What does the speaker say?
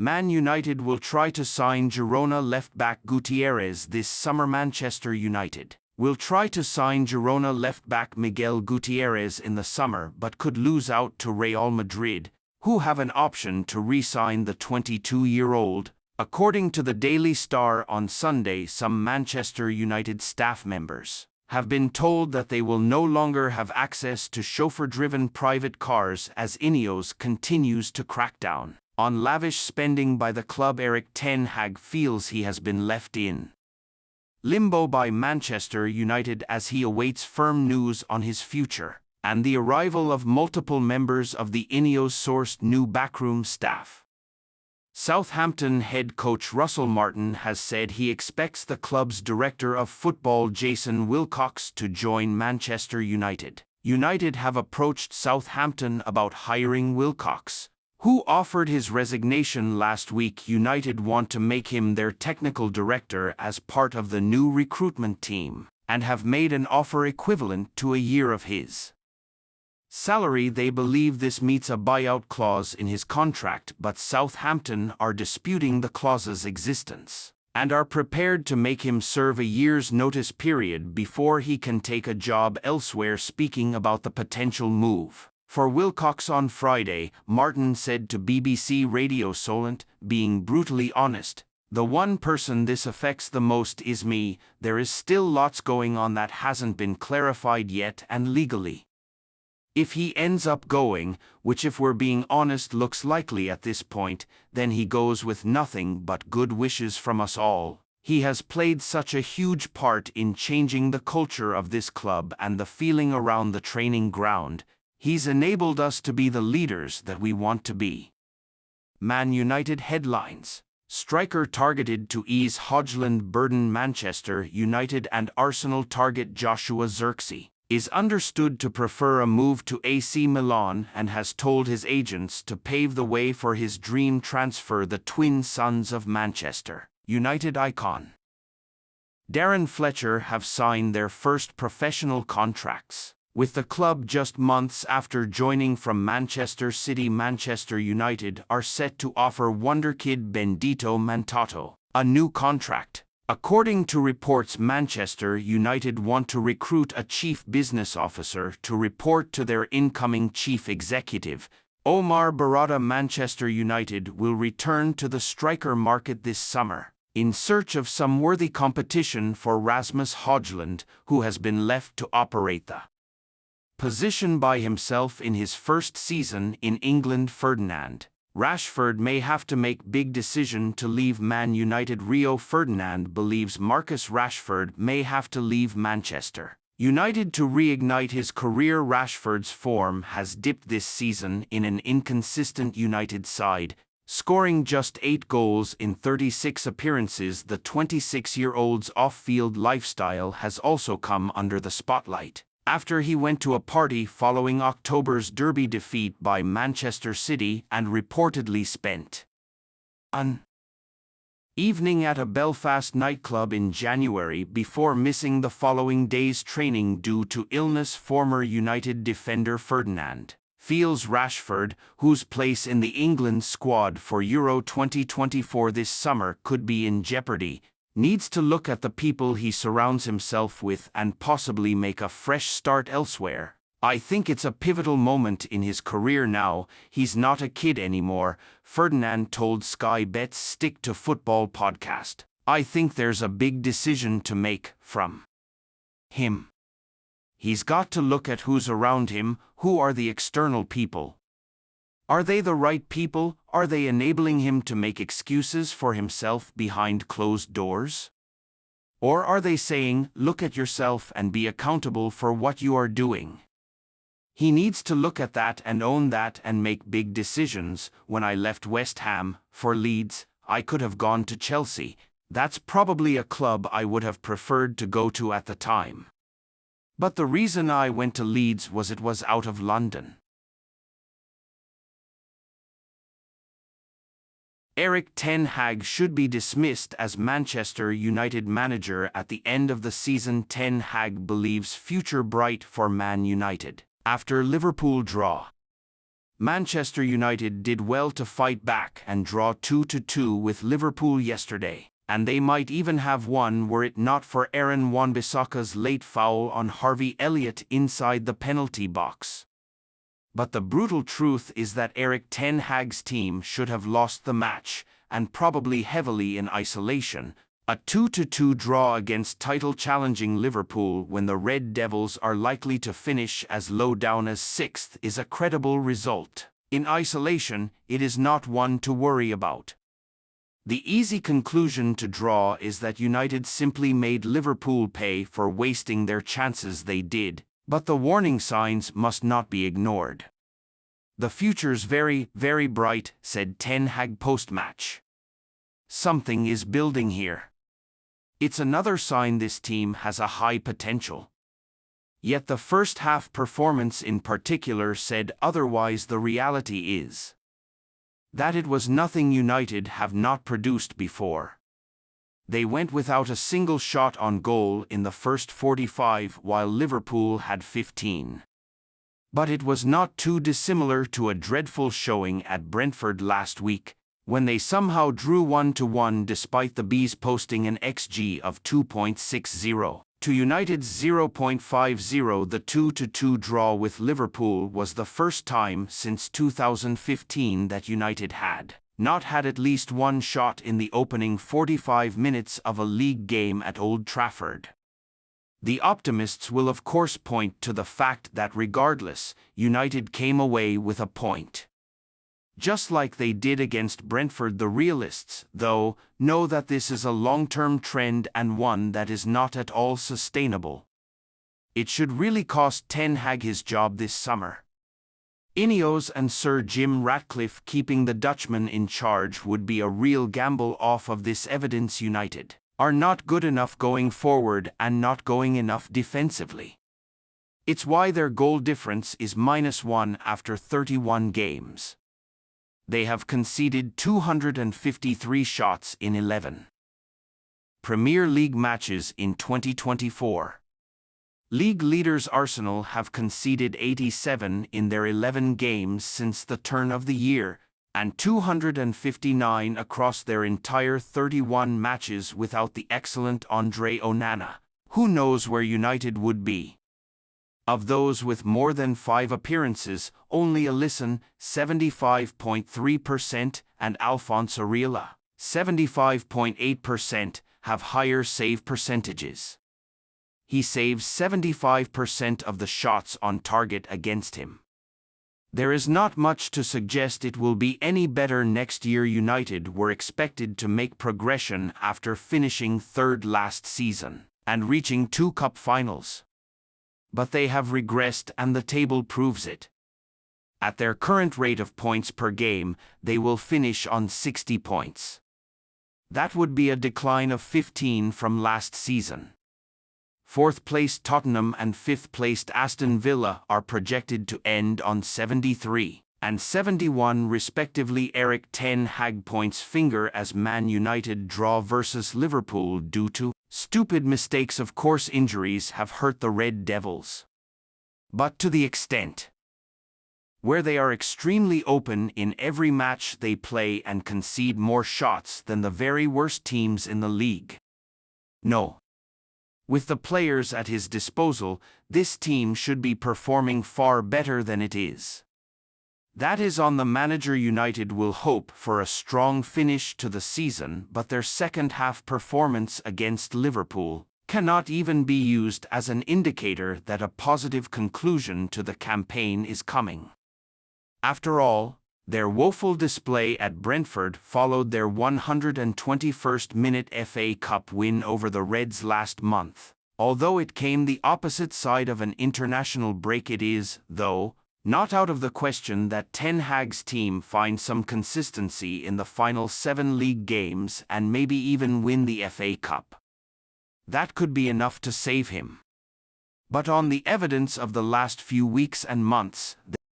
Man United will try to sign Girona left-back Gutierrez this summer. Manchester United will try to sign Girona left-back Miguel Gutierrez in the summer but could lose out to Real Madrid, who have an option to re-sign the 22-year-old. According to the Daily Star on Sunday, some Manchester United staff members have been told that they will no longer have access to chauffeur-driven private cars as Ineos continues to crack down on lavish spending by the club. Erik ten Hag feels he has been left in limbo by Manchester United as he awaits firm news on his future and the arrival of multiple members of the Ineos-sourced new backroom staff. Southampton head coach Russell Martin has said he expects the club's director of football Jason Wilcox to join Manchester United. United have approached Southampton about hiring Wilcox, who offered his resignation last week. United want to make him their technical director as part of the new recruitment team, and have made an offer equivalent to a year of his salary. They believe this meets a buyout clause in his contract, but Southampton are disputing the clause's existence and are prepared to make him serve a year's notice period before he can take a job elsewhere. Speaking about the potential move for Wilcox on Friday, Martin said to BBC Radio Solent, "Being brutally honest, the one person this affects the most is me. There is still lots going on that hasn't been clarified yet, and legally, if he ends up going, which if we're being honest looks likely at this point, then he goes with nothing but good wishes from us all. He has played such a huge part in changing the culture of this club and the feeling around the training ground. He's enabled us to be the leaders that we want to be." Man United headlines. Striker targeted to ease Højlund burden. Manchester United and Arsenal target Joshua Zirkzee is understood to prefer a move to AC Milan and has told his agents to pave the way for his dream transfer. The twin sons of Manchester United icon Darren Fletcher have signed their first professional contracts with the club just months after joining from Manchester City. Manchester United are set to offer wonderkid Benedito Mantato a new contract. According to reports, Manchester United want to recruit a chief business officer to report to their incoming chief executive, Omar Barada. Manchester United will return to the striker market this summer in search of some worthy competition for Rasmus Højlund, who has been left to operate the position by himself in his first season in England. Ferdinand Rashford may have to make big decision to leave Man United. Rio Ferdinand believes Marcus Rashford may have to leave Manchester United to reignite his career. Rashford's form has dipped this season in an inconsistent United side, scoring just 8 goals in 36 appearances. The 26-year-old's off-field lifestyle has also come under the spotlight after he went to a party following October's derby defeat by Manchester City and reportedly spent an evening at a Belfast nightclub in January before missing the following day's training due to illness. Former United defender Ferdinand feels Rashford, whose place in the England squad for Euro 2024 this summer could be in jeopardy, needs to look at the people he surrounds himself with and possibly make a fresh start elsewhere. "I think it's a pivotal moment in his career now. He's not a kid anymore," Ferdinand told Sky Bet's Stick to Football podcast. "I think there's a big decision to make from him. He's got to look at who's around him. Who are the external people? Are they the right people? Are they enabling him to make excuses for himself behind closed doors? Or are they saying, look at yourself and be accountable for what you are doing?" He needs to look at that and own that and make big decisions. "When I left West Ham for Leeds, I could have gone to Chelsea. That's probably a club I would have preferred to go to at the time. But the reason I went to Leeds was it was out of London." Erik ten Hag should be dismissed as Manchester United manager at the end of the season. Ten Hag believes future bright for Man United after Liverpool draw. Manchester United did well to fight back and draw 2-2 with Liverpool yesterday, and they might even have won were it not for Aaron Wan-Bissaka's late foul on Harvey Elliott inside the penalty box. But the brutal truth is that Erik ten Hag's team should have lost the match, and probably heavily in isolation. A 2-2 draw against title-challenging Liverpool when the Red Devils are likely to finish as low down as 6th is a credible result. In isolation, it is not one to worry about. The easy conclusion to draw is that United simply made Liverpool pay for wasting their chances they did, but the warning signs must not be ignored. "The future's very, very bright," said Ten Hag post-match. "Something is building here. It's another sign this team has a high potential." Yet the first-half performance in particular said otherwise. The reality is that it was nothing United have not produced before. They went without a single shot on goal in the first 45 while Liverpool had 15. But it was not too dissimilar to a dreadful showing at Brentford last week, when they somehow drew 1-1 despite the Bees posting an XG of 2.60 to United's 0.50. The 2-2 draw with Liverpool was the first time since 2015 that United had not had at least one shot in the opening 45 minutes of a league game at Old Trafford. The optimists will of course point to the fact that regardless, United came away with a point. Just like they did against Brentford. The realists, though, know that this is a long-term trend and one that is not at all sustainable. It should really cost Ten Hag his job this summer. Ineos and Sir Jim Ratcliffe keeping the Dutchman in charge would be a real gamble. Off of this evidence, United are not good enough going forward and not going enough defensively. It's why their goal difference is -1 after 31 games. They have conceded 253 shots in 11 Premier League matches in 2024. League leaders Arsenal have conceded 87 in their 11 games since the turn of the year, and 259 across their entire 31 matches without the excellent Andre Onana. Who knows where United would be? Of those with more than 5 appearances, only Alisson, 75.3%, and Alphonse Areola, 75.8%, have higher save percentages. He saves 75% of the shots on target against him. There is not much to suggest it will be any better next year. United were expected to make progression after finishing 3rd last season and reaching 2 cup finals. But they have regressed, and the table proves it. At their current rate of points per game, they will finish on 60 points. That would be a decline of 15 from last season. 4th-placed Tottenham and 5th-placed Aston Villa are projected to end on 73 and 71 respectively. Erik ten Hag points finger as Man United draw versus Liverpool due to stupid mistakes. Of course, injuries have hurt the Red Devils, but to the extent where they are extremely open in every match they play and concede more shots than the very worst teams in the league. No. With the players at his disposal, this team should be performing far better than it is. That is on the manager. United will hope for a strong finish to the season, but their second-half performance against Liverpool cannot even be used as an indicator that a positive conclusion to the campaign is coming. After all, their woeful display at Brentford followed their 121st-minute FA Cup win over the Reds last month. Although it came the opposite side of an international break, it is, though, not out of the question that Ten Hag's team find some consistency in the final 7 league games and maybe even win the FA Cup. That could be enough to save him. But on the evidence of the last few weeks and months,